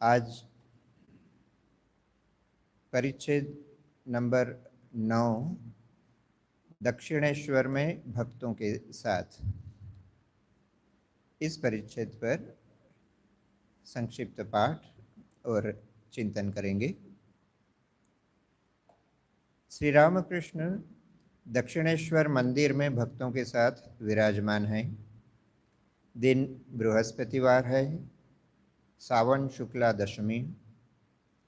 आज परिच्छेद नंबर 9 दक्षिणेश्वर में भक्तों के साथ, इस परिच्छेद पर संक्षिप्त पाठ और चिंतन करेंगे। श्री रामकृष्ण दक्षिणेश्वर मंदिर में भक्तों के साथ विराजमान हैं। दिन बृहस्पतिवार है, सावन शुक्ला दशमी,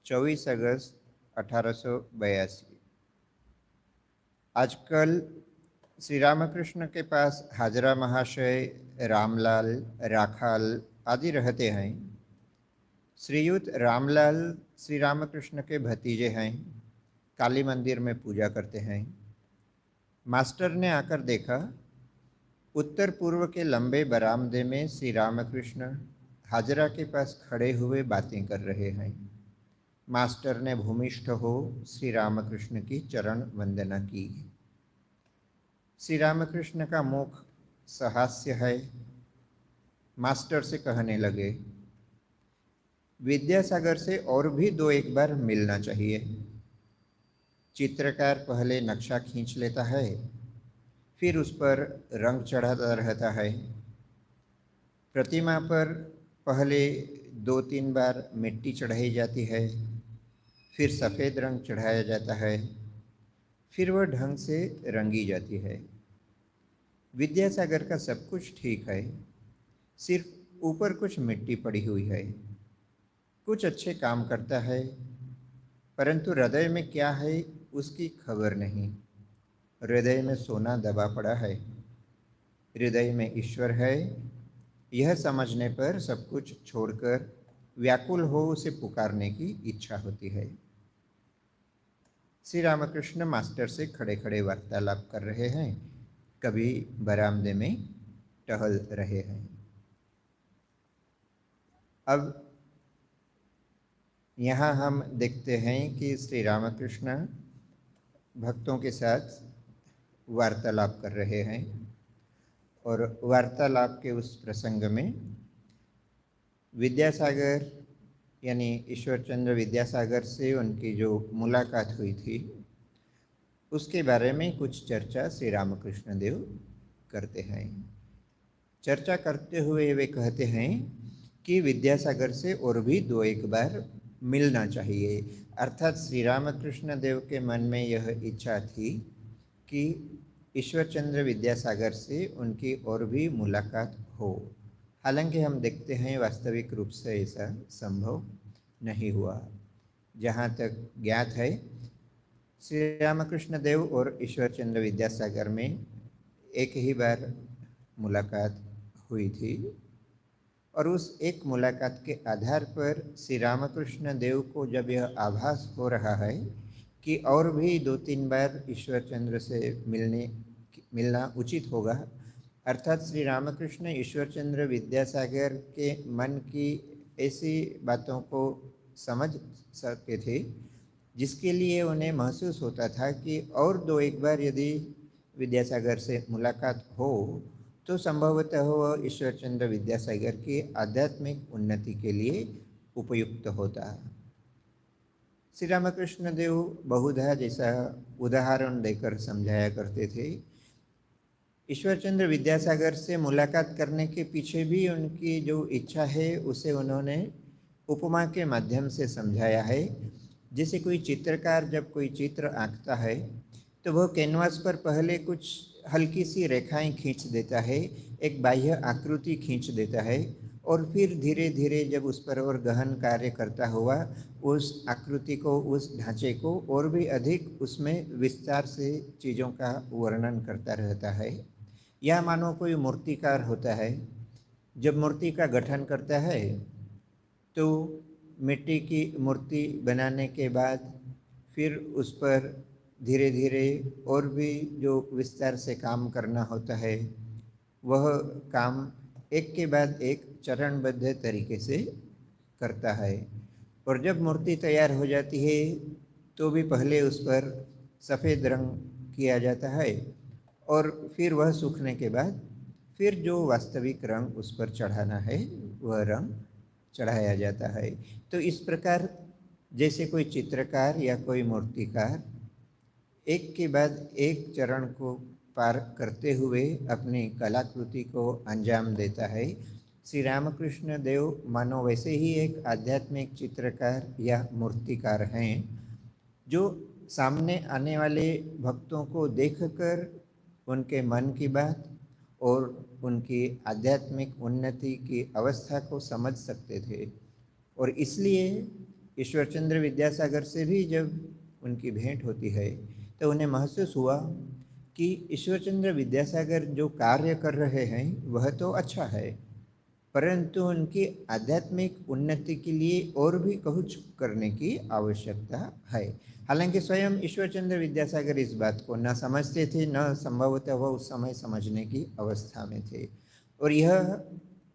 24 अगस्त 1882। आजकल श्री रामकृष्ण के पास हाजरा महाशय, रामलाल, राखाल आदि रहते हैं। श्रीयुत रामलाल श्री रामकृष्ण के भतीजे हैं, काली मंदिर में पूजा करते हैं। मास्टर ने आकर देखा, उत्तर पूर्व के लंबे बरामदे में श्री रामकृष्ण हाजरा के पास खड़े हुए बातें कर रहे हैं। मास्टर ने भूमिष्ठ हो श्री रामकृष्ण की चरण वंदना की। श्री रामकृष्ण का मुख सहास्य है। मास्टर से कहने लगे, विद्यासागर से और भी 2-1 बार मिलना चाहिए। चित्रकार पहले नक्शा खींच लेता है, फिर उस पर रंग चढ़ाता रहता है। प्रतिमा पर पहले 2-3 बार मिट्टी चढ़ाई जाती है, फिर सफ़ेद रंग चढ़ाया जाता है, फिर वह ढंग से रंगी जाती है। विद्यासागर का सब कुछ ठीक है, सिर्फ ऊपर कुछ मिट्टी पड़ी हुई है। कुछ अच्छे काम करता है, परंतु हृदय में क्या है उसकी खबर नहीं। हृदय में सोना दबा पड़ा है। हृदय में ईश्वर है, यह समझने पर सब कुछ छोड़कर व्याकुल हो उसे पुकारने की इच्छा होती है। श्री रामकृष्ण मास्टर से खड़े खड़े वार्तालाप कर रहे हैं, कभी बरामदे में टहल रहे हैं। अब यहाँ हम देखते हैं कि श्री रामकृष्ण भक्तों के साथ वार्तालाप कर रहे हैं और वार्तालाप के उस प्रसंग में विद्यासागर यानी ईश्वरचंद्र विद्यासागर से उनकी जो मुलाकात हुई थी उसके बारे में कुछ चर्चा श्री रामकृष्ण देव करते हैं। चर्चा करते हुए वे कहते हैं कि विद्यासागर से और भी 2-1 बार मिलना चाहिए। अर्थात श्री रामकृष्ण देव के मन में यह इच्छा थी कि ईश्वरचंद्र विद्यासागर से उनकी और भी मुलाकात हो। हालांकि हम देखते हैं वास्तविक रूप से ऐसा संभव नहीं हुआ। जहाँ तक ज्ञात है, श्री रामकृष्ण देव और ईश्वरचंद्र विद्यासागर में एक ही बार मुलाकात हुई थी और उस एक मुलाकात के आधार पर श्री रामकृष्ण देव को जब यह आभास हो रहा है कि और भी 2-3 बार ईश्वरचंद्र से मिलना उचित होगा, अर्थात श्री रामकृष्ण ईश्वरचंद्र विद्यासागर के मन की ऐसी बातों को समझ सके थे जिसके लिए उन्हें महसूस होता था कि और 2-1 बार यदि विद्यासागर से मुलाकात हो तो संभवतः वह ईश्वरचंद्र विद्यासागर की आध्यात्मिक उन्नति के लिए उपयुक्त होता। श्री रामकृष्ण देव बहुधा जैसा उदाहरण देकर समझाया करते थे। ईश्वरचंद्र विद्यासागर से मुलाकात करने के पीछे भी उनकी जो इच्छा है उसे उन्होंने उपमा के माध्यम से समझाया है। जैसे कोई चित्रकार जब कोई चित्र आंकता है तो वह कैनवास पर पहले कुछ हल्की सी रेखाएं खींच देता है, एक बाह्य आकृति खींच देता है और फिर धीरे धीरे जब उस पर और गहन कार्य करता हुआ उस आकृति को, उस ढांचे को और भी अधिक उसमें विस्तार से चीज़ों का वर्णन करता रहता है। या मानो कोई मूर्तिकार होता है, जब मूर्ति का गठन करता है तो मिट्टी की मूर्ति बनाने के बाद फिर उस पर धीरे धीरे और भी जो विस्तार से काम करना होता है वह काम एक के बाद एक चरणबद्ध तरीके से करता है। और जब मूर्ति तैयार हो जाती है तो भी पहले उस पर सफ़ेद रंग किया जाता है और फिर वह सूखने के बाद फिर जो वास्तविक रंग उस पर चढ़ाना है वह रंग चढ़ाया जाता है। तो इस प्रकार जैसे कोई चित्रकार या कोई मूर्तिकार एक के बाद एक चरण को पार करते हुए अपनी कलाकृति को अंजाम देता है, श्री रामकृष्ण देव मानो वैसे ही एक आध्यात्मिक चित्रकार या मूर्तिकार हैं, जो सामने आने वाले भक्तों को देखकर उनके मन की बात और उनकी आध्यात्मिक उन्नति की अवस्था को समझ सकते थे। और इसलिए ईश्वरचंद्र विद्यासागर से भी जब उनकी भेंट होती है तो उन्हें महसूस हुआ कि ईश्वरचंद्र विद्यासागर जो कार्य कर रहे हैं वह तो अच्छा है, परंतु उनकी आध्यात्मिक उन्नति के लिए और भी कुछ करने की आवश्यकता है। हालांकि स्वयं ईश्वरचंद्र विद्यासागर इस बात को न समझते थे, न संभवतः वह उस समय समझने की अवस्था में थे। और यह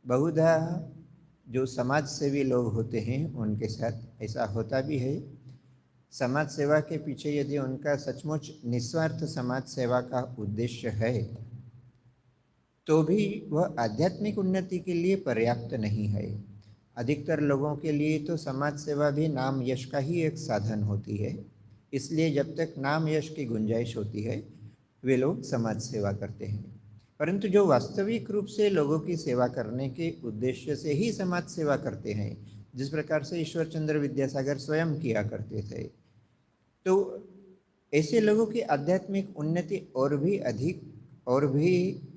बहुधा जो समाज सेवी लोग होते हैं उनके साथ ऐसा होता भी है। समाज सेवा के पीछे यदि उनका सचमुच निस्वार्थ समाज सेवा का उद्देश्य है तो भी वह आध्यात्मिक उन्नति के लिए पर्याप्त नहीं है। अधिकतर लोगों के लिए तो समाज सेवा भी नाम यश का ही एक साधन होती है। इसलिए जब तक नाम यश की गुंजाइश होती है वे लोग समाज सेवा करते हैं, परंतु जो वास्तविक रूप से लोगों की सेवा करने के उद्देश्य से ही समाज सेवा करते हैं, जिस प्रकार से ईश्वरचंद्र विद्यासागर स्वयं किया करते थे, तो ऐसे लोगों की आध्यात्मिक उन्नति और भी अधिक और भी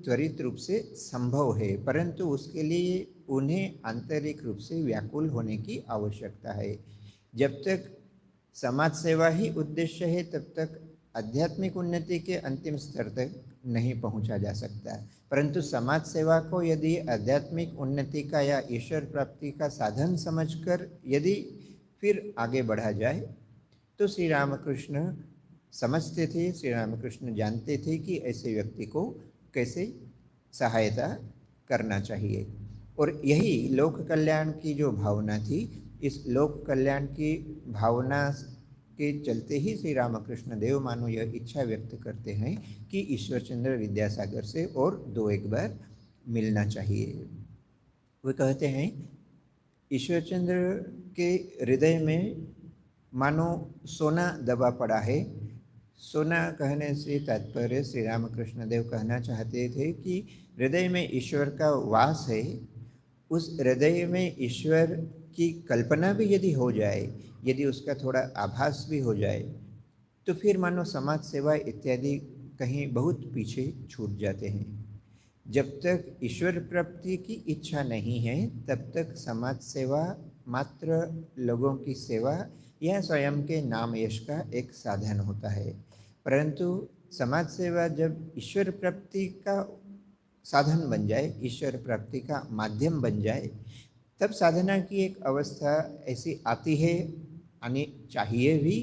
त्वरित रूप से संभव है, परंतु उसके लिए उन्हें आंतरिक रूप से व्याकुल होने की आवश्यकता है। जब तक समाज सेवा ही उद्देश्य है तब तक आध्यात्मिक उन्नति के अंतिम स्तर तक नहीं पहुंचा जा सकता। परंतु समाज सेवा को यदि आध्यात्मिक उन्नति का या ईश्वर प्राप्ति का साधन समझकर यदि फिर आगे बढ़ा जाए तो श्री रामकृष्ण समझते थे, श्री रामकृष्ण जानते थे कि ऐसे व्यक्ति को कैसे सहायता करना चाहिए। और यही लोक कल्याण की जो भावना थी, इस लोक कल्याण की भावना के चलते ही श्री रामकृष्ण देव मानो यह इच्छा व्यक्त करते हैं कि ईश्वरचंद्र विद्यासागर से और दो एक बार मिलना चाहिए। वे कहते हैं ईश्वरचंद्र के हृदय में मानो सोना दबा पड़ा है। सोना कहने से तात्पर्य श्री रामकृष्ण देव कहना चाहते थे कि हृदय में ईश्वर का वास है। उस हृदय में ईश्वर की कल्पना भी यदि हो जाए, यदि उसका थोड़ा आभास भी हो जाए, तो फिर मानो समाज सेवा इत्यादि कहीं बहुत पीछे छूट जाते हैं। जब तक ईश्वर प्राप्ति की इच्छा नहीं है तब तक समाज सेवा मात्र लोगों की सेवा यह स्वयं के नाम यश का एक साधन होता है। परंतु समाज सेवा जब ईश्वर प्राप्ति का साधन बन जाए, ईश्वर प्राप्ति का माध्यम बन जाए, तब साधना की एक अवस्था ऐसी आती है, आनी चाहिए भी,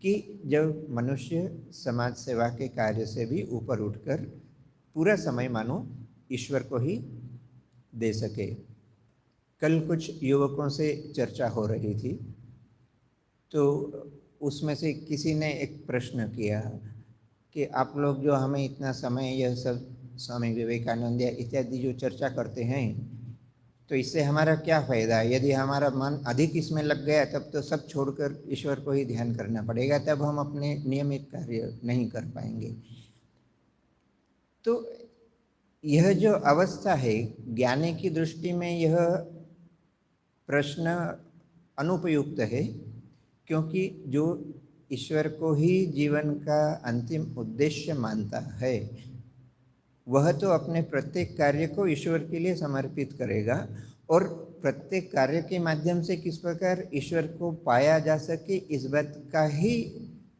कि जब मनुष्य समाज सेवा के कार्य से भी ऊपर उठकर पूरा समय मानो ईश्वर को ही दे सके। कल कुछ युवकों से चर्चा हो रही थी, तो उसमें से किसी ने एक प्रश्न किया कि आप लोग जो हमें इतना समय यह सब स्वामी विवेकानंद या इत्यादि जो चर्चा करते हैं, तो इससे हमारा क्या फ़ायदा है? यदि हमारा मन अधिक इसमें लग गया तब तो सब छोड़कर ईश्वर को ही ध्यान करना पड़ेगा, तब हम अपने नियमित कार्य नहीं कर पाएंगे। तो यह जो अवस्था है, ज्ञानी की दृष्टि में यह प्रश्न अनुपयुक्त है, क्योंकि जो ईश्वर को ही जीवन का अंतिम उद्देश्य मानता है वह तो अपने प्रत्येक कार्य को ईश्वर के लिए समर्पित करेगा, और प्रत्येक कार्य के माध्यम से किस प्रकार ईश्वर को पाया जा सके इस बात का ही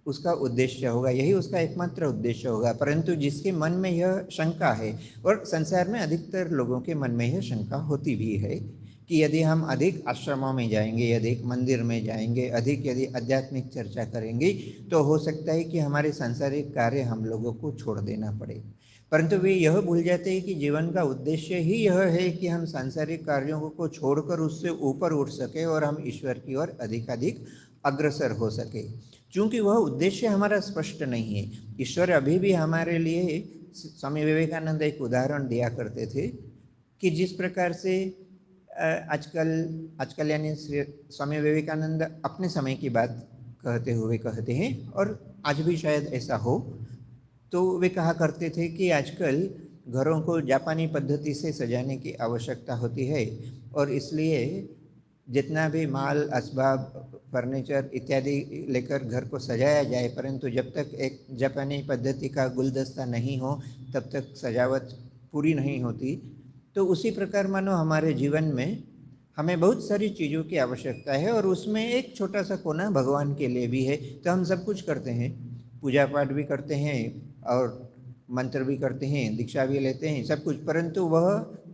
उसका उद्देश्य होगा, यही उसका एकमात्र उद्देश्य होगा। परंतु जिसके मन में यह शंका है, और संसार में अधिकतर लोगों के मन में यह शंका होती भी है कि यदि हम अधिक आश्रमों में जाएंगे, अधिक मंदिर में जाएंगे, अधिक यदि आध्यात्मिक चर्चा करेंगे, तो हो सकता है कि हमारे सांसारिक कार्य हम लोगों को छोड़ देना पड़े। परंतु वे यह भूल जाते हैं कि जीवन का उद्देश्य ही यह है कि हम सांसारिक कार्यों को छोड़कर उससे ऊपर उठ सके और हम ईश्वर की ओर अधिकाधिक अग्रसर हो सके। चूँकि वह उद्देश्य हमारा स्पष्ट नहीं है, ईश्वर अभी भी हमारे लिए, स्वामी विवेकानंद एक उदाहरण दिया करते थे कि जिस प्रकार से आजकल यानी स्वामी विवेकानंद अपने समय की बात कहते हुए कहते हैं, और आज भी शायद ऐसा हो, तो वे कहा करते थे कि आजकल घरों को जापानी पद्धति से सजाने की आवश्यकता होती है, और इसलिए जितना भी माल असबाब फर्नीचर इत्यादि लेकर घर को सजाया जाए, परंतु जब तक एक जापानी पद्धति का गुलदस्ता नहीं हो तब तक सजावट पूरी नहीं होती। तो उसी प्रकार मानो हमारे जीवन में हमें बहुत सारी चीज़ों की आवश्यकता है, और उसमें एक छोटा सा कोना भगवान के लिए भी है। तो हम सब कुछ करते हैं, पूजा पाठ भी करते हैं और मंत्र भी करते हैं, दीक्षा भी लेते हैं, सब कुछ, परंतु वह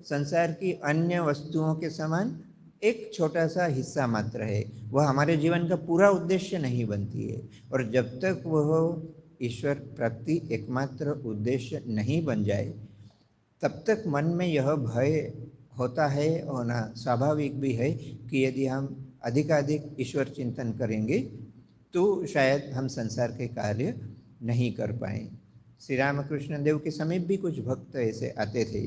संसार की अन्य वस्तुओं के समान एक छोटा सा हिस्सा मात्र है। वह हमारे जीवन का पूरा उद्देश्य नहीं बनती है, और जब तक वह ईश्वर प्राप्ति एकमात्र उद्देश्य नहीं बन जाए तब तक मन में यह भय होता है, होना स्वाभाविक भी है कि यदि हम अधिकाधिक ईश्वर चिंतन करेंगे तो शायद हम संसार के कार्य नहीं कर पाएँ। श्री रामकृष्ण देव के समीप भी कुछ भक्त ऐसे आते थे,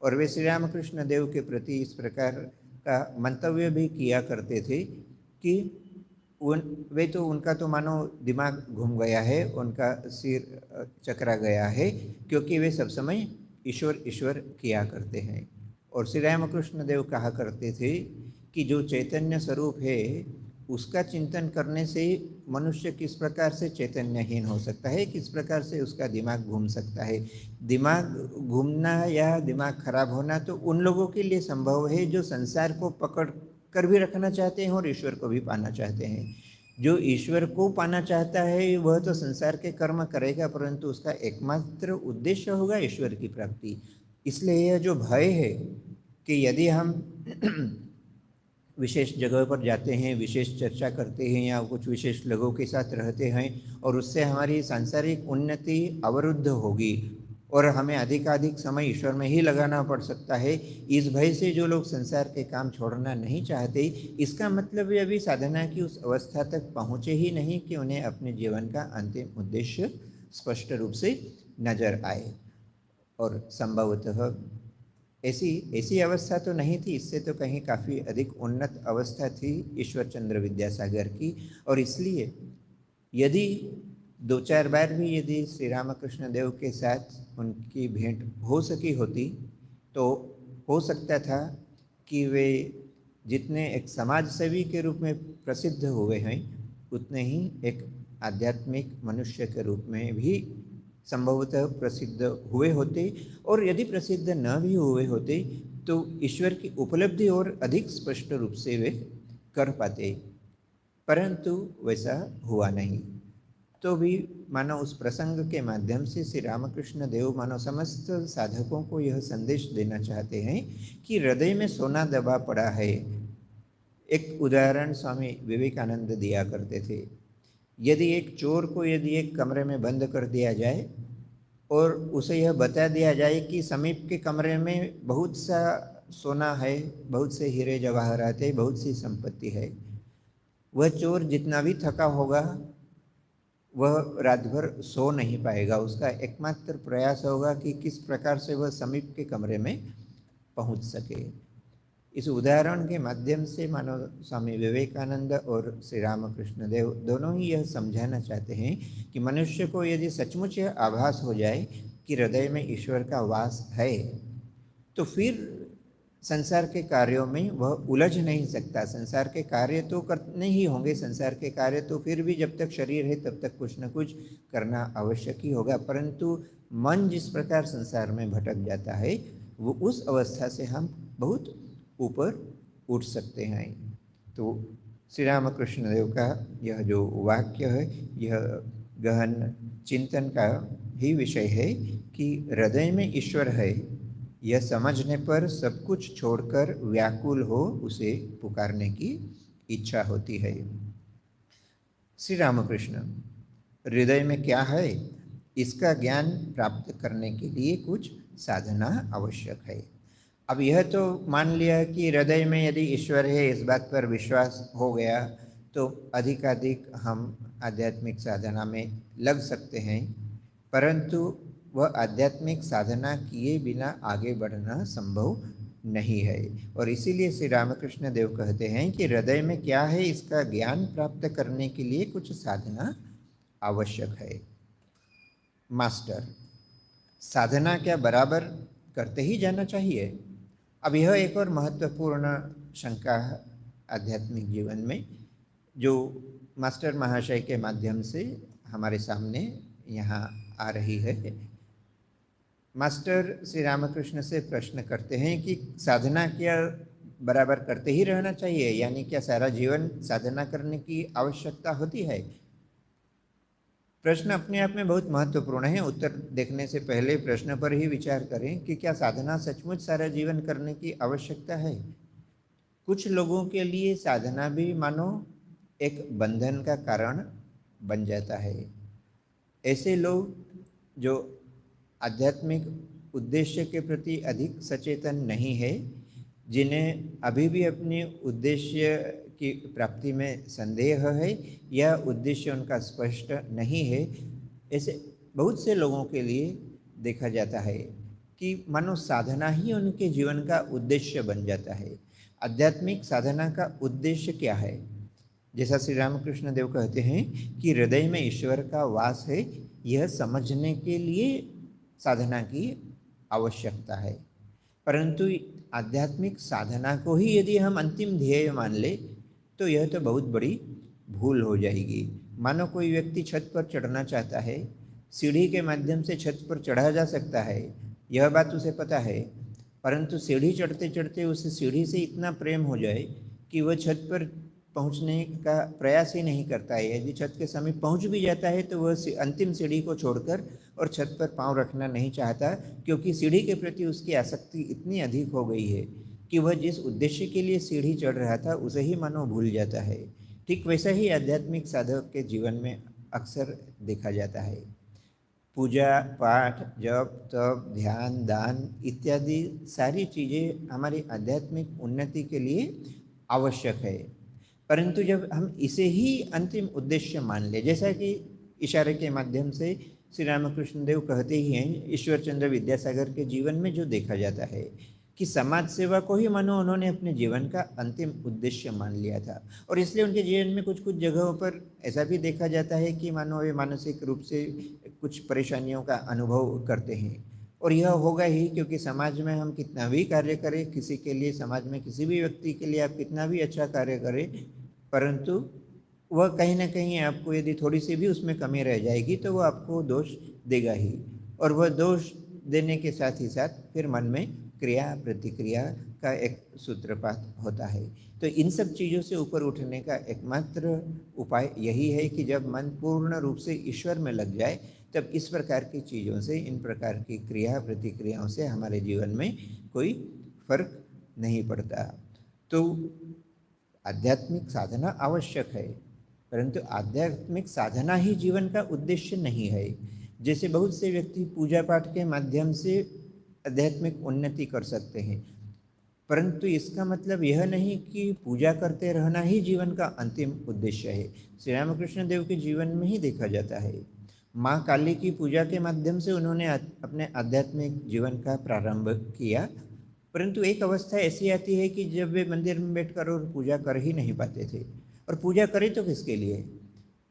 और वे श्री रामकृष्ण देव के प्रति इस प्रकार का मंतव्य भी किया करते थे कि वे तो उनका तो मानो दिमाग घूम गया है, उनका सिर चकरा गया है, क्योंकि वे सब समय ईश्वर ईश्वर किया करते हैं। और श्री रामकृष्ण देव कहा करते थे कि जो चैतन्य स्वरूप है उसका चिंतन करने से मनुष्य किस प्रकार से चैतन्यहीन हो सकता है, किस प्रकार से उसका दिमाग घूम सकता है। दिमाग घूमना या दिमाग खराब होना तो उन लोगों के लिए संभव है जो संसार को पकड़ कर भी रखना चाहते हैं और ईश्वर को भी पाना चाहते हैं। जो ईश्वर को पाना चाहता है वह तो संसार के कर्म करेगा, परंतु उसका एकमात्र उद्देश्य होगा ईश्वर की प्राप्ति। इसलिए यह जो भय है कि यदि हम विशेष जगह पर जाते हैं, विशेष चर्चा करते हैं या कुछ विशेष लोगों के साथ रहते हैं और उससे हमारी सांसारिक उन्नति अवरुद्ध होगी और हमें अधिकाधिक समय ईश्वर में ही लगाना पड़ सकता है, इस भय से जो लोग संसार के काम छोड़ना नहीं चाहते, इसका मतलब ये अभी साधना की उस अवस्था तक पहुँचे ही नहीं कि उन्हें अपने जीवन का अंतिम उद्देश्य स्पष्ट रूप से नजर आए। और संभवतः ऐसी अवस्था तो नहीं थी, इससे तो कहीं काफ़ी अधिक उन्नत अवस्था थी ईश्वर चंद्र विद्यासागर की। और इसलिए यदि 2-4 बार भी यदि श्री रामकृष्ण देव के साथ उनकी भेंट हो सकी होती तो हो सकता था कि वे जितने एक समाज सेवी के रूप में प्रसिद्ध हुए हैं उतने ही एक आध्यात्मिक मनुष्य के रूप में भी संभवतः प्रसिद्ध हुए होते, और यदि प्रसिद्ध न भी हुए होते तो ईश्वर की उपलब्धि और अधिक स्पष्ट रूप से वे कर पाते, परंतु वैसा हुआ नहीं। तो भी मानो उस प्रसंग के माध्यम से श्री रामकृष्ण देव मानो समस्त साधकों को यह संदेश देना चाहते हैं कि हृदय में सोना दबा पड़ा है। एक उदाहरण स्वामी विवेकानंद दिया करते थे, यदि एक चोर को यदि एक कमरे में बंद कर दिया जाए और उसे यह बता दिया जाए कि समीप के कमरे में बहुत सा सोना है, बहुत से हीरे जवाहरात है, बहुत सी संपत्ति है, वह चोर जितना भी थका होगा वह रात भर सो नहीं पाएगा। उसका एकमात्र प्रयास होगा कि किस प्रकार से वह समीप के कमरे में पहुंच सके। इस उदाहरण के माध्यम से मानो स्वामी विवेकानंद और श्री रामकृष्ण देव दोनों ही यह समझाना चाहते हैं कि मनुष्य को यदि सचमुच यह आभास हो जाए कि हृदय में ईश्वर का वास है तो फिर संसार के कार्यों में वह उलझ नहीं सकता। संसार के कार्य तो करने ही होंगे, संसार के कार्य तो फिर भी जब तक शरीर है तब तक कुछ न कुछ करना आवश्यक ही होगा, परंतु मन जिस प्रकार संसार में भटक जाता है वो उस अवस्था से हम बहुत ऊपर उठ सकते हैं। तो श्री रामकृष्ण देव का यह जो वाक्य है यह गहन चिंतन का ही विषय है कि हृदय में ईश्वर है, यह समझने पर सब कुछ छोड़कर व्याकुल हो उसे पुकारने की इच्छा होती है। श्री रामकृष्ण, हृदय में क्या है इसका ज्ञान प्राप्त करने के लिए कुछ साधना आवश्यक है। अब यह तो मान लिया कि हृदय में यदि ईश्वर है इस बात पर विश्वास हो गया तो अधिकाधिक हम आध्यात्मिक साधना में लग सकते हैं, परंतु वह आध्यात्मिक साधना किए बिना आगे बढ़ना संभव नहीं है। और इसीलिए श्री रामकृष्ण देव कहते हैं कि हृदय में क्या है इसका ज्ञान प्राप्त करने के लिए कुछ साधना आवश्यक है। मास्टर, साधना क्या बराबर करते ही जाना चाहिए? अब यह एक और महत्वपूर्ण शंका आध्यात्मिक जीवन में जो मास्टर महाशय के माध्यम से हमारे सामने यहाँ आ रही है। मास्टर श्री रामकृष्ण से प्रश्न करते हैं कि साधना क्या बराबर करते ही रहना चाहिए, यानी क्या सारा जीवन साधना करने की आवश्यकता होती है? प्रश्न अपने आप में बहुत महत्वपूर्ण है। उत्तर देखने से पहले प्रश्न पर ही विचार करें कि क्या साधना सचमुच सारा जीवन करने की आवश्यकता है? कुछ लोगों के लिए साधना भी मानो एक बंधन का कारण बन जाता है। ऐसे लोग जो आध्यात्मिक उद्देश्य के प्रति अधिक सचेतन नहीं है, जिन्हें अभी भी अपने उद्देश्य की प्राप्ति में संदेह है या उद्देश्य उनका स्पष्ट नहीं है, ऐसे बहुत से लोगों के लिए देखा जाता है कि मानो साधना ही उनके जीवन का उद्देश्य बन जाता है। आध्यात्मिक साधना का उद्देश्य क्या है? जैसा श्री रामकृष्ण देव कहते हैं कि हृदय में ईश्वर का वास है, यह समझने के लिए साधना की आवश्यकता है। परंतु आध्यात्मिक साधना को ही यदि हम अंतिम ध्येय मान ले तो यह तो बहुत बड़ी भूल हो जाएगी। मानो कोई व्यक्ति छत पर चढ़ना चाहता है, सीढ़ी के माध्यम से छत पर चढ़ा जा सकता है, यह बात उसे पता है, परंतु सीढ़ी चढ़ते चढ़ते उसे सीढ़ी से इतना प्रेम हो जाए कि वह छत पर पहुंचने का प्रयास ही नहीं करता है। यदि छत के समीप पहुंच भी जाता है तो वह अंतिम सीढ़ी को छोड़कर और छत पर पांव रखना नहीं चाहता, क्योंकि सीढ़ी के प्रति उसकी आसक्ति इतनी अधिक हो गई है कि वह जिस उद्देश्य के लिए सीढ़ी चढ़ रहा था उसे ही मानो भूल जाता है। ठीक वैसा ही आध्यात्मिक साधक के जीवन में अक्सर देखा जाता है। पूजा पाठ, जप, तप, ध्यान, दान इत्यादि सारी चीज़ें हमारी आध्यात्मिक उन्नति के लिए आवश्यक है, परंतु जब हम इसे ही अंतिम उद्देश्य मान ले, जैसा कि इशारे के माध्यम से श्री रामकृष्ण देव कहते ही हैं, ईश्वर चंद्र विद्यासागर के जीवन में जो देखा जाता है कि समाज सेवा को ही मानो उन्होंने अपने जीवन का अंतिम उद्देश्य मान लिया था। और इसलिए उनके जीवन में कुछ कुछ जगहों पर ऐसा भी देखा जाता है कि मानो वे मानसिक रूप से कुछ परेशानियों का अनुभव करते हैं। और यह होगा ही क्योंकि समाज में हम कितना भी कार्य करें, किसी के लिए, समाज में किसी भी व्यक्ति के लिए आप कितना भी अच्छा कार्य करें, परंतु वह कहीं ना कहीं आपको यदि थोड़ी सी भी उसमें कमी रह जाएगी तो वह आपको दोष देगा ही, और वह दोष देने के साथ ही साथ फिर मन में क्रिया प्रतिक्रिया का एक सूत्रपात होता है। तो इन सब चीज़ों से ऊपर उठने का एकमात्र उपाय यही है कि जब मन पूर्ण रूप से ईश्वर में लग जाए तब इस प्रकार की चीज़ों से, इन प्रकार की क्रिया प्रतिक्रियाओं से हमारे जीवन में कोई फर्क नहीं पड़ता। तो आध्यात्मिक साधना आवश्यक है, परंतु आध्यात्मिक साधना ही जीवन का उद्देश्य नहीं है। जैसे बहुत से व्यक्ति पूजा पाठ के माध्यम से आध्यात्मिक उन्नति कर सकते हैं, परंतु इसका मतलब यह नहीं कि पूजा करते रहना ही जीवन का अंतिम उद्देश्य है। श्री रामकृष्ण देव के जीवन में ही देखा जाता है। माँ काली की पूजा के माध्यम से उन्होंने अपने आध्यात्मिक जीवन का प्रारंभ किया, परंतु एक अवस्था ऐसी आती है कि जब वे मंदिर में बैठकर और पूजा कर ही नहीं पाते थे। और पूजा करें तो किसके लिए?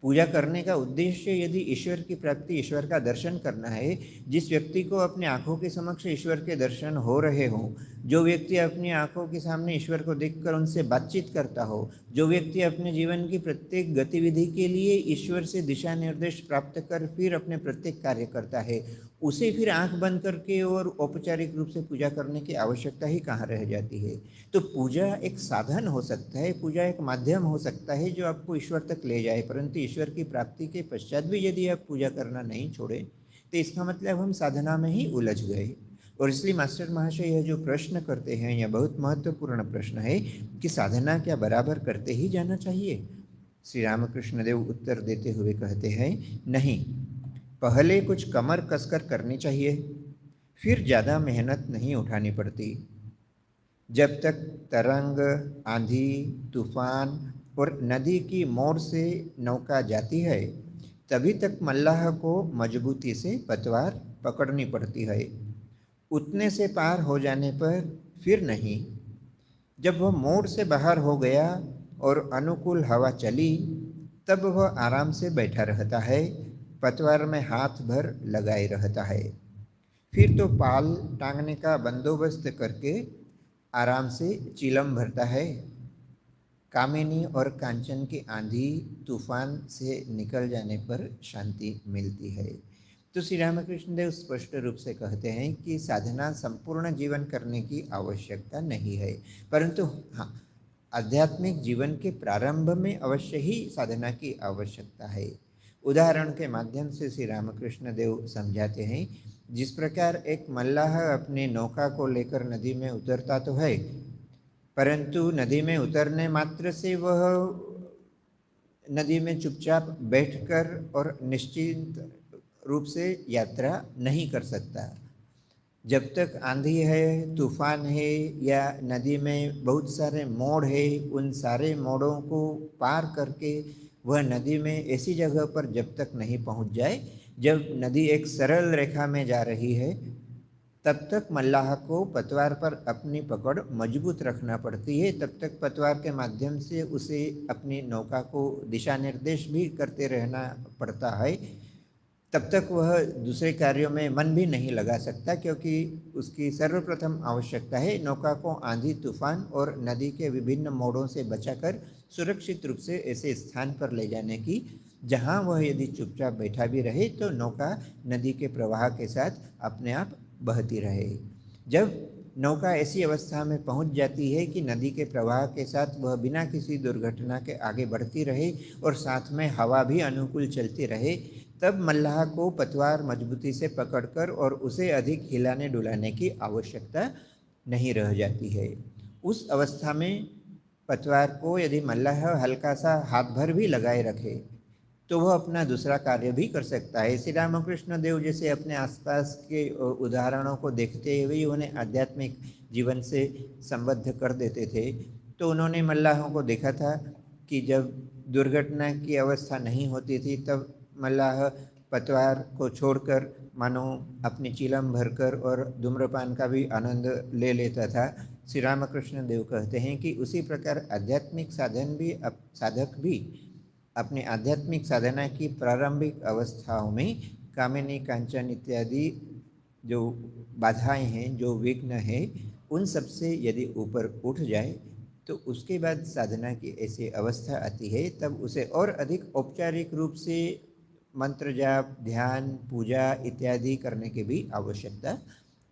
पूजा करने का उद्देश्य यदि ईश्वर की प्राप्ति, ईश्वर का दर्शन करना है, जिस व्यक्ति को अपने आँखों के समक्ष ईश्वर के दर्शन हो रहे हों, जो व्यक्ति अपनी आँखों के सामने ईश्वर को देखकर उनसे बातचीत करता हो, जो व्यक्ति अपने जीवन की प्रत्येक गतिविधि के लिए ईश्वर से दिशा निर्देश प्राप्त कर फिर अपने प्रत्येक कार्य करता है, उसे फिर आंख बंद करके और औपचारिक रूप से पूजा करने की आवश्यकता ही कहाँ रह जाती है। तो पूजा एक साधन हो सकता है, पूजा एक माध्यम हो सकता है जो आपको ईश्वर तक ले जाए, परंतु ईश्वर की प्राप्ति के पश्चात भी यदि आप पूजा करना नहीं छोड़े तो इसका मतलब हम साधना में ही उलझ गए। और इसलिए मास्टर महाशय यह जो प्रश्न करते हैं यह बहुत महत्वपूर्ण प्रश्न है कि साधना क्या बराबर करते ही जाना चाहिए? श्री रामकृष्ण देव उत्तर देते हुए कहते हैं, नहीं, पहले कुछ कमर कसकर करनी चाहिए, फिर ज़्यादा मेहनत नहीं उठानी पड़ती। जब तक तरंग, आंधी, तूफान और नदी की मोर से नौका जाती है तभी तक मल्लाह को मजबूती से पतवार पकड़नी पड़ती है। उतने से पार हो जाने पर फिर नहीं। जब वह मोड़ से बाहर हो गया और अनुकूल हवा चली, तब वह आराम से बैठा रहता है, पतवार में हाथ भर लगाए रहता है। फिर तो पाल टांगने का बंदोबस्त करके आराम से चिलम भरता है। कामिनी और कांचन की आंधी तूफान से निकल जाने पर शांति मिलती है। तो श्री रामकृष्ण देव स्पष्ट रूप से कहते हैं कि साधना संपूर्ण जीवन करने की आवश्यकता नहीं है, परंतु हाँ, आध्यात्मिक जीवन के प्रारंभ में अवश्य ही साधना की आवश्यकता है। उदाहरण के माध्यम से श्री रामकृष्ण देव समझाते हैं, जिस प्रकार एक मल्लाह अपनी नौका को लेकर नदी में उतरता तो है, परंतु नदी में उतरने मात्र से वह नदी में चुपचाप बैठकर और निश्चिंत रूप से यात्रा नहीं कर सकता। जब तक आंधी है, तूफान है या नदी में बहुत सारे मोड़ है, उन सारे मोड़ों को पार करके वह नदी में ऐसी जगह पर जब तक नहीं पहुंच जाए जब नदी एक सरल रेखा में जा रही है, तब तक मल्लाह को पतवार पर अपनी पकड़ मजबूत रखना पड़ती है। तब तक पतवार के माध्यम से उसे अपनी नौका को दिशा निर्देश भी करते रहना पड़ता है। तब तक वह दूसरे कार्यों में मन भी नहीं लगा सकता, क्योंकि उसकी सर्वप्रथम आवश्यकता है नौका को आंधी तूफान और नदी के विभिन्न मोड़ों से बचाकर सुरक्षित रूप से ऐसे स्थान पर ले जाने की, जहां वह यदि चुपचाप बैठा भी रहे तो नौका नदी के प्रवाह के साथ अपने आप बहती रहे। जब नौका ऐसी अवस्था में पहुंच जाती है कि नदी के प्रवाह के साथ वह बिना किसी दुर्घटना के आगे बढ़ती रहे और साथ में हवा भी अनुकूल चलती रहे, तब मल्लाह को पतवार मजबूती से पकड़कर और उसे अधिक हिलाने डुलाने की आवश्यकता नहीं रह जाती है। उस अवस्था में पतवार को यदि मल्लाह हल्का सा हाथ भर भी लगाए रखे तो वह अपना दूसरा कार्य भी कर सकता है। श्री रामकृष्ण देव जैसे अपने आसपास के उदाहरणों को देखते हुए उन्हें आध्यात्मिक जीवन से संबद्ध कर देते थे। तो उन्होंने मल्लाहों को देखा था कि जब दुर्घटना की अवस्था नहीं होती थी तब मल्लाह पतवार को छोड़कर मानो अपनी चिलम भरकर और धूम्रपान का भी आनंद ले लेता था। श्री रामकृष्ण देव कहते हैं कि उसी प्रकार आध्यात्मिक साधक भी अपनी आध्यात्मिक साधना की प्रारंभिक अवस्थाओं में कामिनी कांचन इत्यादि जो बाधाएं हैं, जो विघ्न है, उन सब से यदि ऊपर उठ जाए तो उसके बाद साधना की ऐसी अवस्था आती है, तब उसे और अधिक औपचारिक रूप से मंत्र जाप, ध्यान, पूजा इत्यादि करने की भी आवश्यकता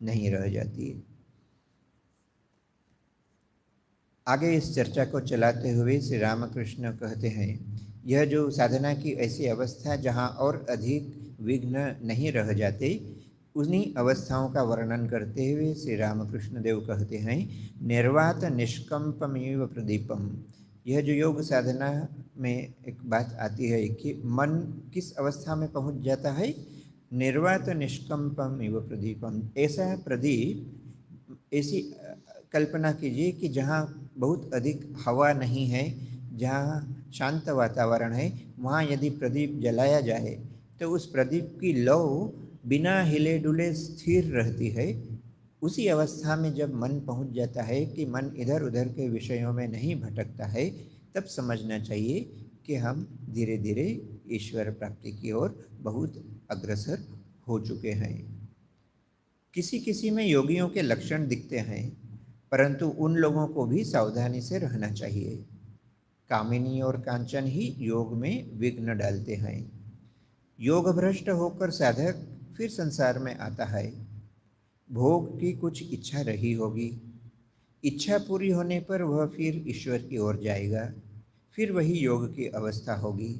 नहीं रह जाती है। आगे इस चर्चा को चलाते हुए श्री रामकृष्ण कहते हैं, यह जो साधना की ऐसी अवस्था जहाँ और अधिक विघ्न नहीं रह जाते, उन्हीं अवस्थाओं का वर्णन करते हुए श्री रामकृष्ण देव कहते हैं, निर्वात निष्कंपमेव प्रदीपम। यह जो योग साधना में एक बात आती है कि मन किस अवस्था में पहुंच जाता है, निर्वात निष्कंपमेव प्रदीपम। ऐसा प्रदीप, ऐसी कल्पना कीजिए कि जहाँ बहुत अधिक हवा नहीं है, जहाँ शांत वातावरण है, वहाँ यदि प्रदीप जलाया जाए तो उस प्रदीप की लौ बिना हिले डुले स्थिर रहती है। उसी अवस्था में जब मन पहुँच जाता है कि मन इधर उधर के विषयों में नहीं भटकता है, तब समझना चाहिए कि हम धीरे धीरे ईश्वर प्राप्ति की ओर बहुत अग्रसर हो चुके हैं। किसी किसी में योगियों के लक्षण दिखते हैं, परंतु उन लोगों को भी सावधानी से रहना चाहिए। कामिनी और कांचन ही योग में विघ्न डालते हैं। योग भ्रष्ट होकर साधक फिर संसार में आता है। भोग की कुछ इच्छा रही होगी, इच्छा पूरी होने पर वह फिर ईश्वर की ओर जाएगा, फिर वही योग की अवस्था होगी।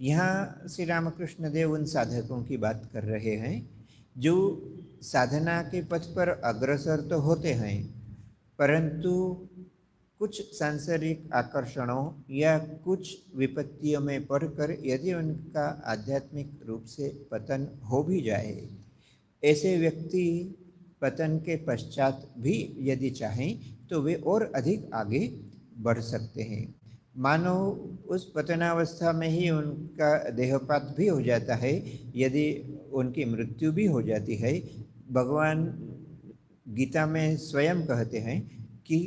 यहाँ श्री रामकृष्ण देव उन साधकों की बात कर रहे हैं जो साधना के पथ पर अग्रसर तो होते हैं, परंतु कुछ सांसारिक आकर्षणों या कुछ विपत्तियों में पड़कर यदि उनका आध्यात्मिक रूप से पतन हो भी जाए, ऐसे व्यक्ति पतन के पश्चात भी यदि चाहें तो वे और अधिक आगे बढ़ सकते हैं। मानो उस पतनावस्था में ही उनका देहपात भी हो जाता है, यदि उनकी मृत्यु भी हो जाती है, भगवान गीता में स्वयं कहते हैं कि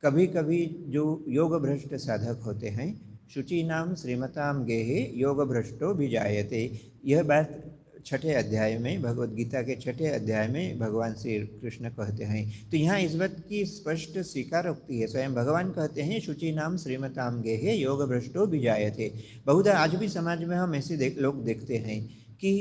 कभी कभी जो योग भ्रष्ट साधक होते हैं, शुचि नाम श्रीमताम गेहे योग भ्रष्टो भी जायते, यह बात छठे अध्याय में, भगवत गीता के छठे अध्याय में भगवान श्री कृष्ण कहते हैं। तो यहाँ इस बात की स्पष्ट स्वीकारोक्ति है, स्वयं भगवान कहते हैं शुचि नाम श्रीमताम गेहे योग भ्रष्टो भी जायते। बहुधा आज भी समाज में हम ऐसे लोग देखते हैं कि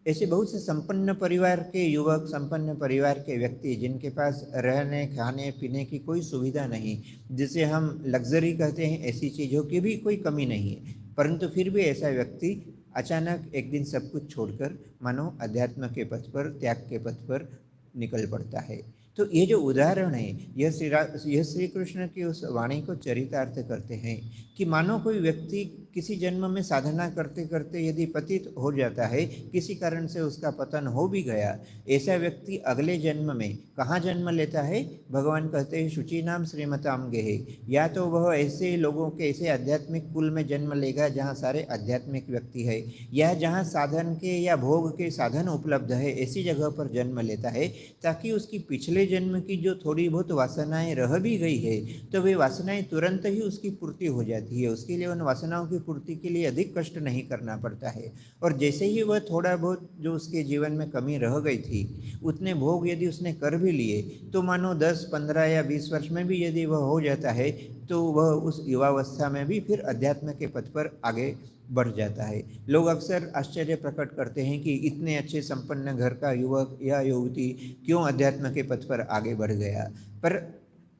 ऐसे बहुत से संपन्न परिवार के युवक, संपन्न परिवार के व्यक्ति जिनके पास रहने खाने पीने की कोई सुविधा नहीं, जिसे हम लग्जरी कहते हैं, ऐसी चीज़ों की भी कोई कमी नहीं है, परंतु फिर भी ऐसा व्यक्ति अचानक एक दिन सब कुछ छोड़कर मानो अध्यात्म के पथ पर, त्याग के पथ पर निकल पड़ता है। तो ये जो उदाहरण है, यह श्री कृष्ण की उस वाणी को चरितार्थ करते हैं कि मानो कोई व्यक्ति किसी जन्म में साधना करते करते यदि पतित हो जाता है, किसी कारण से उसका पतन हो भी गया, ऐसा व्यक्ति अगले जन्म में कहाँ जन्म लेता है? भगवान कहते हैं शुचि नाम श्रीमताम गेहे। या तो वह ऐसे लोगों के, ऐसे आध्यात्मिक कुल में जन्म लेगा जहाँ सारे आध्यात्मिक व्यक्ति है, या जहाँ साधन के या भोग के साधन उपलब्ध है, ऐसी जगह पर जन्म लेता है, ताकि उसकी पिछले जन्म की जो थोड़ी बहुत वासनाएं रह भी गई है, तो वे वासनाएं तुरंत ही उसकी पूर्ति हो जाती है। उसके लिए उन वासनाओं की पूर्ति के लिए अधिक कष्ट नहीं करना पड़ता है। और जैसे ही वह थोड़ा बहुत जो उसके जीवन में कमी रह गई थी, उतने भोग यदि उसने कर भी लिए, तो मानो 10, 15 या 20 वर्ष में भी यदि वह हो जाता है, तो वह उस युवावस्था में भी फिर अध्यात्म के पथ पर आगे बढ़ जाता है। लोग अक्सर आश्चर्य प्रकट करते हैं कि इतने अच्छे संपन्न घर का युवक या युवती क्यों अध्यात्म के पथ पर आगे बढ़ गया। पर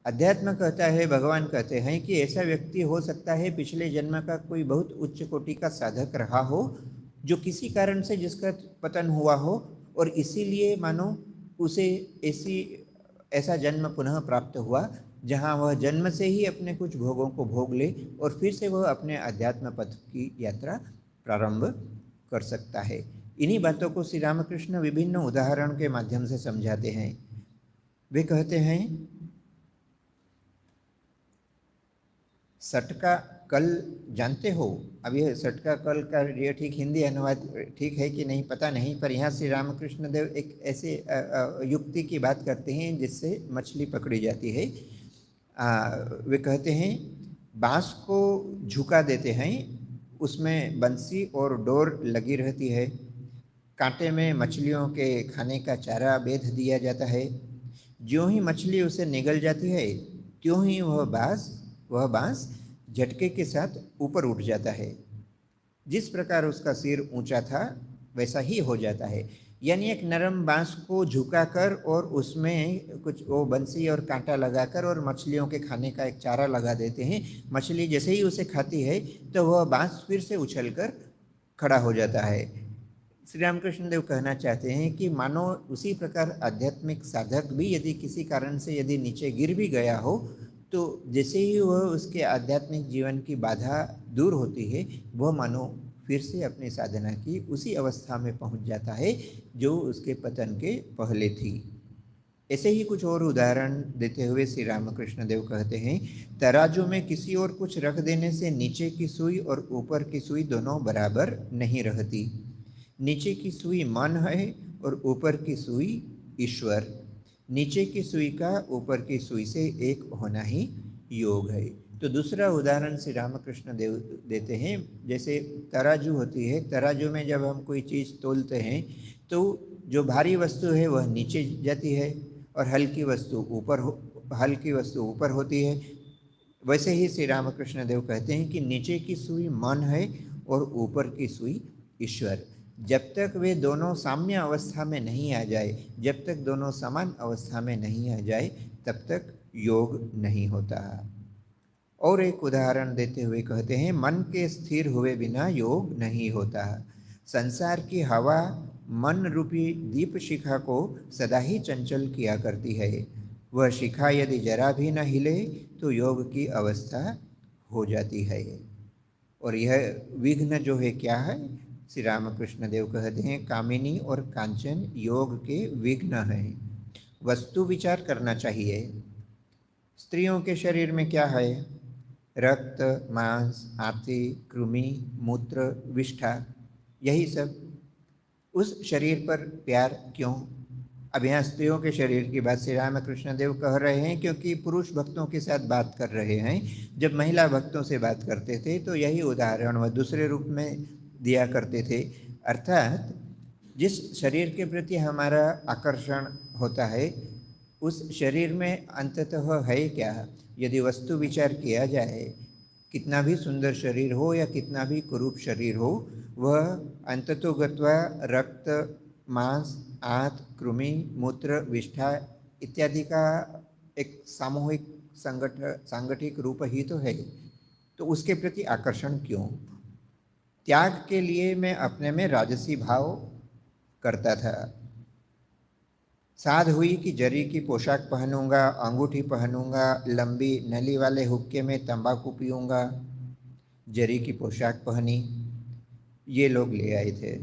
अध्यात्म कहता है, भगवान कहते हैं कि ऐसा व्यक्ति हो सकता है पिछले जन्म का कोई बहुत उच्च कोटि का साधक रहा हो, जो किसी कारण से जिसका पतन हुआ हो, और इसीलिए मानो उसे ऐसा जन्म पुनः प्राप्त हुआ जहाँ वह जन्म से ही अपने कुछ भोगों को भोग ले और फिर से वह अपने अध्यात्म पथ की यात्रा प्रारंभ कर सकता है। इन्हीं बातों को श्री रामकृष्ण विभिन्न उदाहरण के माध्यम से समझाते हैं। वे कहते हैं, सटका कल जानते हो? अब यह सटका कल का ये ठीक हिंदी अनुवाद ठीक है कि नहीं पता नहीं, पर यहाँ श्री रामकृष्ण देव एक ऐसे युक्ति की बात करते हैं जिससे मछली पकड़ी जाती है। वे कहते हैं, बांस को झुका देते हैं, उसमें बंसी और डोर लगी रहती है, कांटे में मछलियों के खाने का चारा बेध दिया जाता है। ज्यों ही मछली उसे निगल जाती है, त्यों ही वह बांस झटके के साथ ऊपर उठ जाता है। जिस प्रकार उसका सिर ऊंचा था वैसा ही हो जाता है। यानी एक नरम बांस को झुकाकर और उसमें कुछ वो बंसी और कांटा लगाकर और मछलियों के खाने का एक चारा लगा देते हैं। मछली जैसे ही उसे खाती है तो वह बांस फिर से उछलकर खड़ा हो जाता है। श्री रामकृष्ण देव कहना चाहते हैं कि मानो उसी प्रकार आध्यात्मिक साधक भी यदि किसी कारण से यदि नीचे गिर भी गया हो, तो जैसे ही वह उसके आध्यात्मिक जीवन की बाधा दूर होती है, वह मानो फिर से अपनी साधना की उसी अवस्था में पहुंच जाता है जो उसके पतन के पहले थी। ऐसे ही कुछ और उदाहरण देते हुए श्री रामकृष्ण देव कहते हैं, तराजू में किसी और कुछ रख देने से नीचे की सुई और ऊपर की सुई दोनों बराबर नहीं रहती। नीचे की सुई मन है और ऊपर की सुई ईश्वर। नीचे की सुई का ऊपर की सुई से एक होना ही योग है। तो दूसरा उदाहरण श्री रामकृष्ण देव देते हैं, जैसे तराजू होती है, तराजू में जब हम कोई चीज़ तोलते हैं तो जो भारी वस्तु है वह नीचे जाती है और हल्की वस्तु ऊपर होती है। वैसे ही श्री रामकृष्ण देव कहते हैं कि नीचे की सुई मन है और ऊपर की सुई ईश्वर। जब तक वे दोनों साम्य अवस्था में नहीं आ जाए, जब तक दोनों समान अवस्था में नहीं आ जाए, तब तक योग नहीं होता। और एक उदाहरण देते हुए कहते हैं, मन के स्थिर हुए बिना योग नहीं होता। संसार की हवा मन रूपी दीप शिखा को सदा ही चंचल किया करती है। वह शिखा यदि जरा भी न हिले तो योग की अवस्था हो जाती है। और यह विघ्न जो है क्या है? श्री रामकृष्ण देव कहते हैं, कामिनी और कांचन योग के विघ्न हैं। वस्तु विचार करना चाहिए। स्त्रियों के शरीर में क्या है? रक्त, मांस, आंती, कृमि, मूत्र, विष्ठा, यही सब। उस शरीर पर प्यार क्यों? अब यहाँ स्त्रियों के शरीर की बात श्री रामकृष्ण देव कह रहे हैं, क्योंकि पुरुष भक्तों के साथ बात कर रहे हैं। जब महिला भक्तों से बात करते थे तो यही उदाहरण वह दूसरे रूप में दिया करते थे। अर्थात जिस शरीर के प्रति हमारा आकर्षण होता है उस शरीर में अंततः है क्या। यदि वस्तु विचार किया जाए, कितना भी सुंदर शरीर हो या कितना भी कुरूप शरीर हो, वह अंततो गत्वा रक्त, मांस, आंत, कृमि, मूत्र, विष्ठा इत्यादि का एक सामूहिक सांगठिक रूप ही तो है। तो उसके प्रति आकर्षण क्यों? त्याग के लिए मैं अपने में राजसी भाव करता था। साध हुई कि जरी की पोशाक पहनूंगा, अंगूठी पहनूंगा, लंबी नली वाले हुक्के में तंबाकू पीऊंगा। जरी की पोशाक पहनी, ये लोग ले आए थे।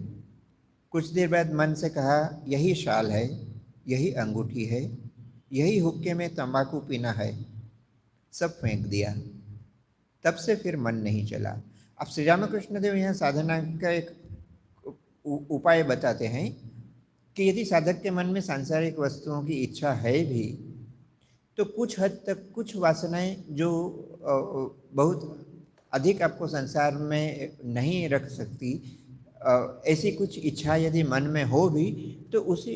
कुछ देर बाद मन से कहा यही शाल है, यही अंगूठी है, यही हुक्के में तंबाकू पीना है, सब फेंक दिया। तब से फिर मन नहीं चला। अब श्री रामकृष्ण देव यहाँ साधना का एक उपाय बताते हैं कि यदि साधक के मन में सांसारिक वस्तुओं की इच्छा है भी, तो कुछ हद तक कुछ वासनाएं जो बहुत अधिक आपको संसार में नहीं रख सकती, ऐसी कुछ इच्छा यदि मन में हो भी, तो उसे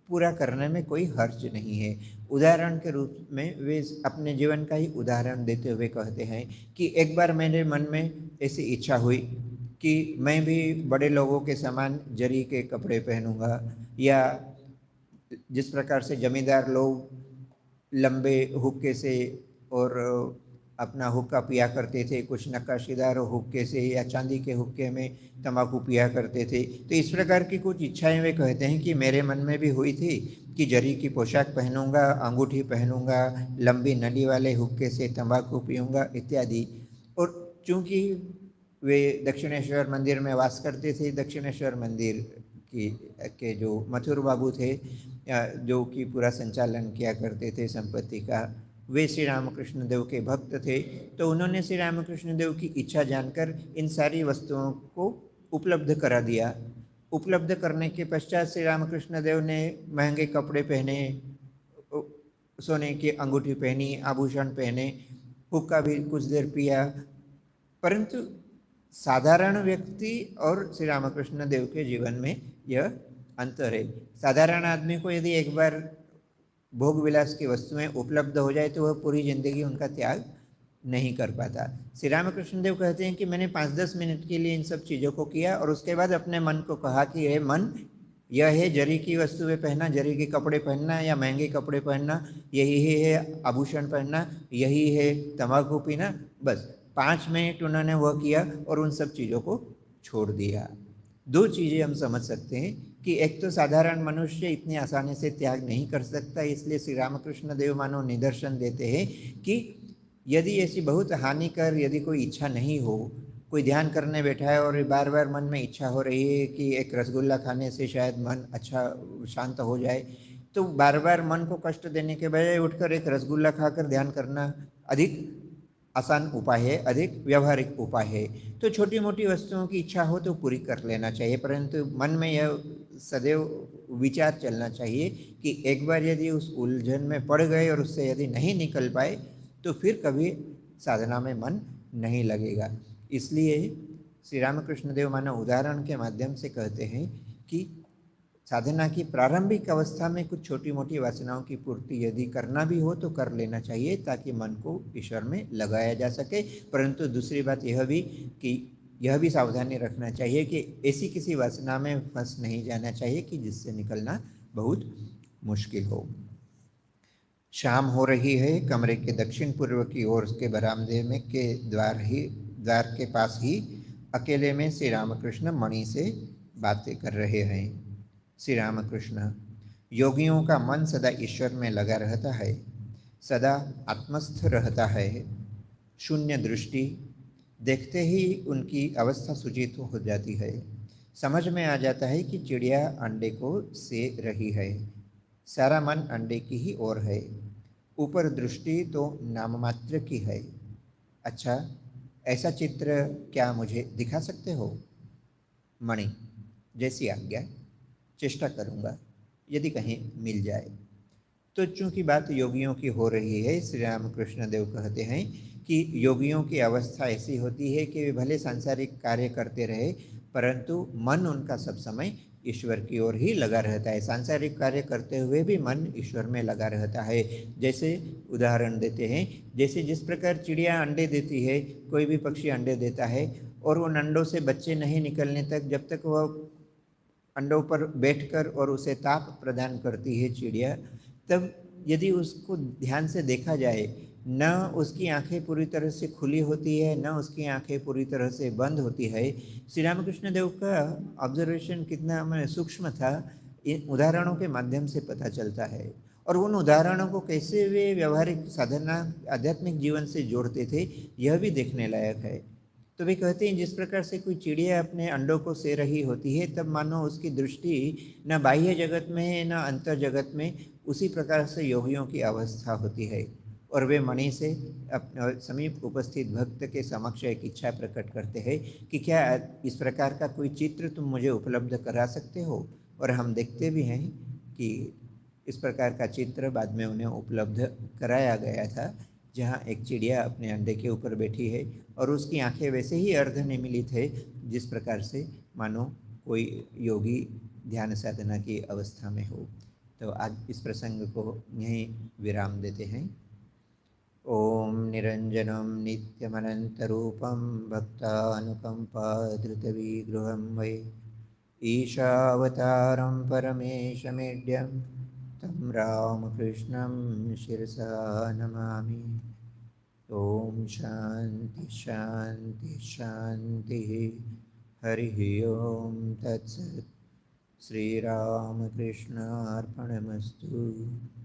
पूरा करने में कोई हर्ज नहीं है। उदाहरण के रूप में वे अपने जीवन का ही उदाहरण देते हुए कहते हैं कि एक बार मेरे मन में ऐसी इच्छा हुई कि मैं भी बड़े लोगों के समान जरी के कपड़े पहनूंगा, या जिस प्रकार से जमींदार लोग लंबे हुक्के से और अपना हुक्का पिया करते थे, कुछ नक्काशीदार हुक्के से या चांदी के हुक्के में तंबाकू पिया करते थे। तो इस प्रकार की कुछ इच्छाएं वे कहते हैं कि मेरे मन में भी हुई थी कि जरी की पोशाक पहनूंगा, अंगूठी पहनूंगा, लंबी नली वाले हुक्के से तंबाकू पीऊँगा इत्यादि। और चूँकि वे दक्षिणेश्वर मंदिर में वास करते थे, दक्षिणेश्वर मंदिर के जो मथुर बाबू थे, जो कि पूरा संचालन किया करते थे संपत्ति का, वे श्री रामकृष्ण देव के भक्त थे। तो उन्होंने श्री रामकृष्ण देव की इच्छा जानकर इन सारी वस्तुओं को उपलब्ध करा दिया। उपलब्ध करने के पश्चात श्री रामकृष्ण देव ने महंगे कपड़े पहने, सोने की अंगूठी पहनी, आभूषण पहने, हुक्का भी कुछ देर पिया। परंतु साधारण व्यक्ति और श्री रामकृष्ण देव के जीवन में यह अंतर है। साधारण आदमी को यदि एक बार भोग विलास की वस्तुएं उपलब्ध हो जाए तो वह पूरी जिंदगी उनका त्याग नहीं कर पाता। श्री रामकृष्ण देव कहते हैं कि मैंने 5-10 मिनट के लिए इन सब चीज़ों को किया और उसके बाद अपने मन को कहा कि हे मन, यह है जरी की वस्तुएं पहनना, जरी के कपड़े पहनना या महंगे कपड़े पहनना, यही है आभूषण पहनना, यही है तंबाकू पीना। बस 5 मिनट उन्होंने वह किया और उन सब चीज़ों को छोड़ दिया। दो चीज़ें हम समझ सकते हैं कि एक तो साधारण मनुष्य इतनी आसानी से त्याग नहीं कर सकता, इसलिए श्री रामकृष्ण देव मानो निदर्शन देते हैं कि यदि ऐसी बहुत हानिकर यदि कोई इच्छा नहीं हो, कोई ध्यान करने बैठा है और बार बार मन में इच्छा हो रही है कि एक रसगुल्ला खाने से शायद मन अच्छा शांत हो जाए, तो बार बार मन को कष्ट देने के बजाय उठकर एक रसगुल्ला खाकर ध्यान करना अधिक आसान उपाय है, अधिक व्यवहारिक उपाय है। तो छोटी मोटी वस्तुओं की इच्छा हो तो पूरी कर लेना चाहिए, परंतु मन में यह सदैव विचार चलना चाहिए कि एक बार यदि उस उलझन में पड़ गए और उससे यदि नहीं निकल पाए तो फिर कभी साधना में मन नहीं लगेगा। इसलिए श्री रामकृष्ण देव मानव उदाहरण के माध्यम से कहते हैं कि साधना की प्रारंभिक अवस्था में कुछ छोटी मोटी वासनाओं की पूर्ति यदि करना भी हो तो कर लेना चाहिए, ताकि मन को ईश्वर में लगाया जा सके। परंतु दूसरी बात यह भी कि यह भी सावधानी रखना चाहिए कि ऐसी किसी वासना में फंस नहीं जाना चाहिए कि जिससे निकलना बहुत मुश्किल हो। शाम हो रही है। कमरे के दक्षिण पूर्व की ओर के बरामदे में के द्वार के पास ही अकेले में श्री रामकृष्ण मणि से बातें कर रहे हैं। श्री रामकृष्ण, योगियों का मन सदा ईश्वर में लगा रहता है, सदा आत्मस्थ रहता है। शून्य दृष्टि, देखते ही उनकी अवस्था सूचित हो जाती है। समझ में आ जाता है कि चिड़िया अंडे को से रही है, सारा मन अंडे की ही ओर है। ऊपर दृष्टि तो नाममात्र की है। अच्छा, ऐसा चित्र क्या मुझे दिखा सकते हो? मणि, जैसी आज्ञा, चेष्टा करूँगा। यदि कहीं मिल जाए। तो चूंकि बात योगियों की हो रही है, श्री रामकृष्ण देव कहते हैं कि योगियों की अवस्था ऐसी होती है कि वे भले सांसारिक कार्य करते रहे, परंतु मन उनका सब समय ईश्वर की ओर ही लगा रहता है। सांसारिक कार्य करते हुए भी मन ईश्वर में लगा रहता है। जैसे उदाहरण देते हैं, जैसे जिस प्रकार चिड़िया अंडे देती है, कोई भी पक्षी अंडे देता है और उन अंडों से बच्चे नहीं निकलने तक, जब तक वह अंडों पर बैठकर और उसे ताप प्रदान करती है चिड़िया, तब यदि उसको ध्यान से देखा जाए, न उसकी आंखें पूरी तरह से खुली होती है, न उसकी आंखें पूरी तरह से बंद होती है। श्री रामकृष्ण देव का ऑब्जर्वेशन कितना मैंने सूक्ष्म था, इन उदाहरणों के माध्यम से पता चलता है। और उन उदाहरणों को कैसे वे व्यवहारिक साधना आध्यात्मिक जीवन से जोड़ते थे, यह भी देखने लायक है। तो वे कहते हैं, जिस प्रकार से कोई चिड़िया अपने अंडों को से रही होती है, तब मानो उसकी दृष्टि न बाह्य जगत में है न अंतर जगत में, उसी प्रकार से योगियों की अवस्था होती है। और वे मणि से अपने समीप उपस्थित भक्त के समक्ष एक इच्छा प्रकट करते हैं कि क्या इस प्रकार का कोई चित्र तुम मुझे उपलब्ध करा सकते हो। और हम देखते भी हैं कि इस प्रकार का चित्र बाद में उन्हें उपलब्ध कराया गया था, जहाँ एक चिड़िया अपने अंडे के ऊपर बैठी है और उसकी आंखें वैसे ही अर्धनिमीलित है, जिस प्रकार से मानो कोई योगी ध्यान साधना की अवस्था में हो। तो आज इस प्रसंग को यहीं विराम देते हैं। ओम निरंजनम नित्यमनंतरूपम भक्तानुकंपाधृतविग्रहं वै ईशावतारं परमेशमेड्यं तं रामकृष्णं शिरसा नमामि। ओम शांति शांति शांति। हरि ओम तत्सत्। श्रीरामकृष्णार्पणमस्तु।